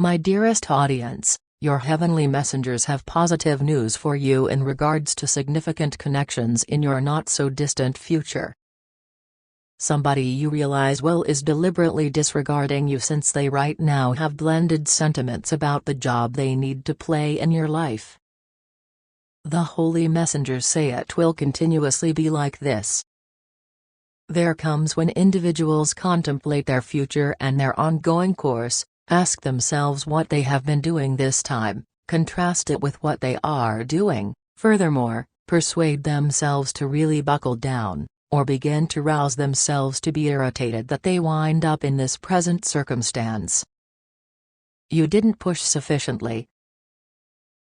My dearest audience, your heavenly messengers have positive news for you in regards to significant connections in your not-so-distant future. Somebody you realize well is deliberately disregarding you since they right now have blended sentiments about the job they need to play in your life. The holy messengers say it will continuously be like this. There comes when individuals contemplate their future and their ongoing course, ask themselves what they have been doing this time, contrast it with what they are doing, furthermore, persuade themselves to really buckle down, or begin to rouse themselves to be irritated that they wind up in this present circumstance. You didn't push sufficiently.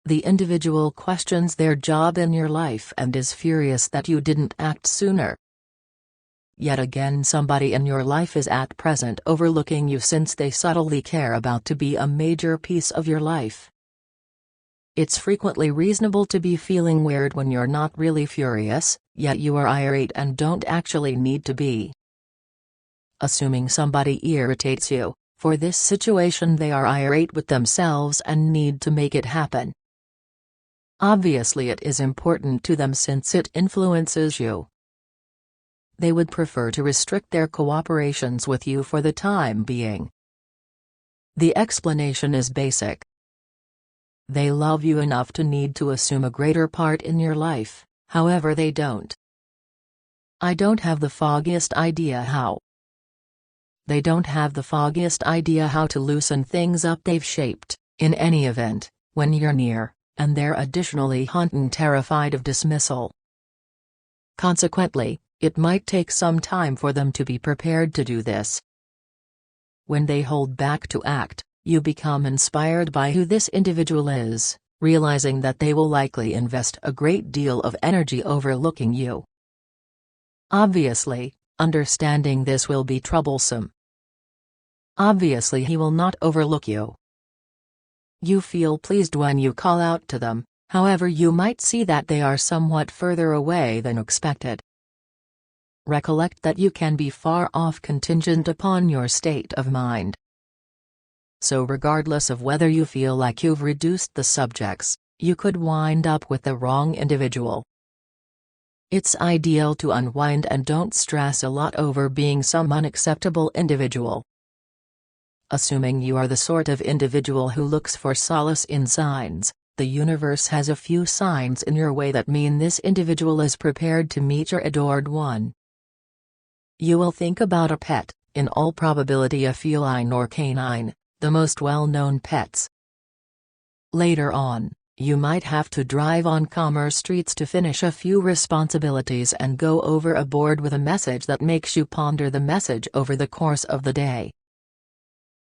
The individual questions their job in your life and is furious that you didn't act sooner. Yet again, somebody in your life is at present overlooking you since they subtly care about to be a major piece of your life. It's frequently reasonable to be feeling weird when you're not really furious, yet you are irate and don't actually need to be. Assuming somebody irritates you, for this situation they are irate with themselves and need to make it happen. Obviously it is important to them since it influences you. They would prefer to restrict their cooperations with you for the time being. The explanation is basic. They love you enough to need to assume a greater part in your life, however they don't. I don't have the foggiest idea how. They don't have the foggiest idea how to loosen things up they've shaped, in any event, when you're near, and they're additionally hunting terrified of dismissal. Consequently, it might take some time for them to be prepared to do this. When they hold back to act, you become inspired by who this individual is, realizing that they will likely invest a great deal of energy overlooking you. Obviously, understanding this will be troublesome. Obviously he will not overlook you. You feel pleased when you call out to them, however you might see that they are somewhat further away than expected. Recollect that you can be far off contingent upon your state of mind. So regardless of whether you feel like you've reduced the subjects, you could wind up with the wrong individual. It's ideal to unwind and don't stress a lot over being some unacceptable individual. Assuming you are the sort of individual who looks for solace in signs, the universe has a few signs in your way that mean this individual is prepared to meet your adored one. You will think about a pet, in all probability a feline or canine, the most well-known pets. Later on, you might have to drive on calmer streets to finish a few responsibilities and go overboard with a message that makes you ponder the message over the course of the day.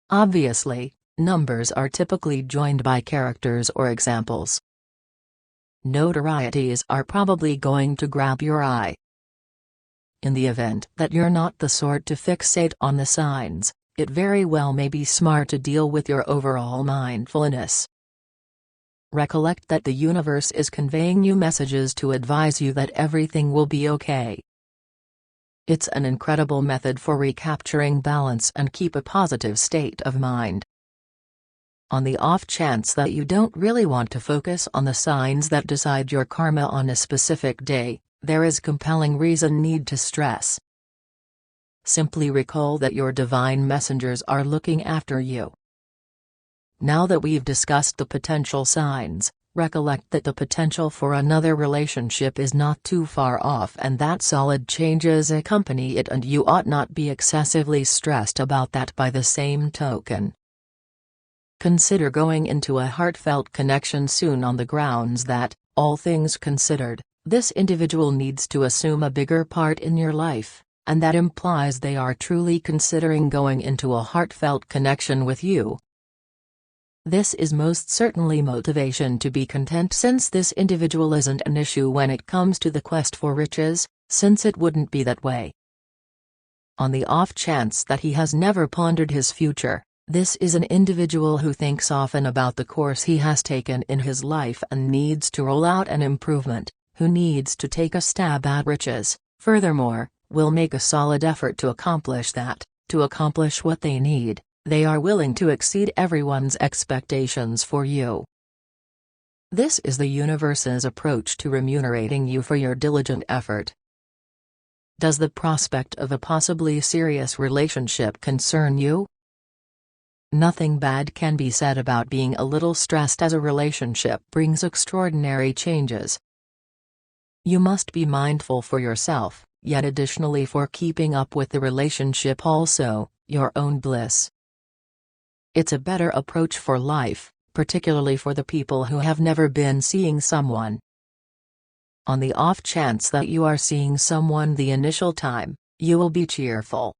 Obviously, numbers are typically joined by characters or examples. Notorieties are probably going to grab your eye. In the event that you're not the sort to fixate on the signs, it very well may be smart to deal with your overall mindfulness. Recollect that the universe is conveying you messages to advise you that everything will be okay. It's an incredible method for recapturing balance and keep a positive state of mind. On the off chance that you don't really want to focus on the signs that decide your karma on a specific day, there is compelling reason need to stress. Simply recall that your divine messengers are looking after you. Now that we've discussed the potential signs, recollect that the potential for another relationship is not too far off and that solid changes accompany it, and you ought not be excessively stressed about that by the same token. Consider going into a heartfelt connection soon on the grounds that, all things considered, this individual needs to assume a bigger part in your life, and that implies they are truly considering going into a heartfelt connection with you. This is most certainly motivation to be content since this individual isn't an issue when it comes to the quest for riches, since it wouldn't be that way. On the off chance that he has never pondered his future, this is an individual who thinks often about the course he has taken in his life and needs to roll out an improvement, who needs to take a stab at riches, furthermore, will make a solid effort to accomplish that, to accomplish what they need. They are willing to exceed everyone's expectations for you. This is the universe's approach to remunerating you for your diligent effort. Does the prospect of a possibly serious relationship concern you? Nothing bad can be said about being a little stressed, as a relationship brings extraordinary changes. You must be mindful for yourself, yet additionally for keeping up with the relationship also, your own bliss. It's a better approach for life, particularly for the people who have never been seeing someone. On the off chance that you are seeing someone the initial time, you will be cheerful.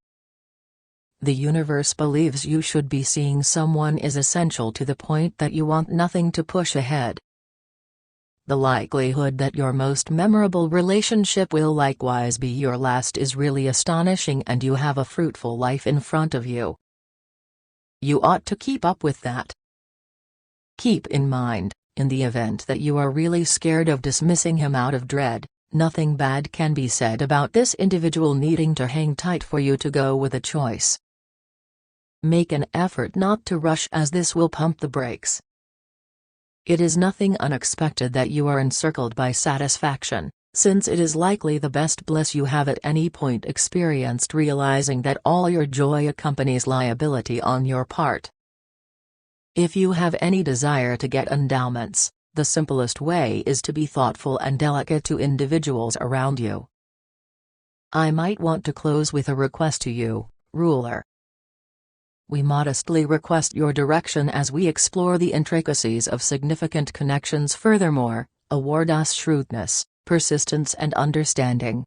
The universe believes you should be seeing someone is essential to the point that you want nothing to push ahead. The likelihood that your most memorable relationship will likewise be your last is really astonishing, and you have a fruitful life in front of you. You ought to keep up with that. Keep in mind, in the event that you are really scared of dismissing him out of dread, nothing bad can be said about this individual needing to hang tight for you to go with a choice. Make an effort not to rush, as this will pump the brakes. It is nothing unexpected that you are encircled by satisfaction, since it is likely the best bliss you have at any point experienced, realizing that all your joy accompanies liability on your part. If you have any desire to get endowments, the simplest way is to be thoughtful and delicate to individuals around you. I might want to close with a request to you, ruler. We modestly request your direction as we explore the intricacies of significant connections. Furthermore, award us shrewdness, persistence and understanding,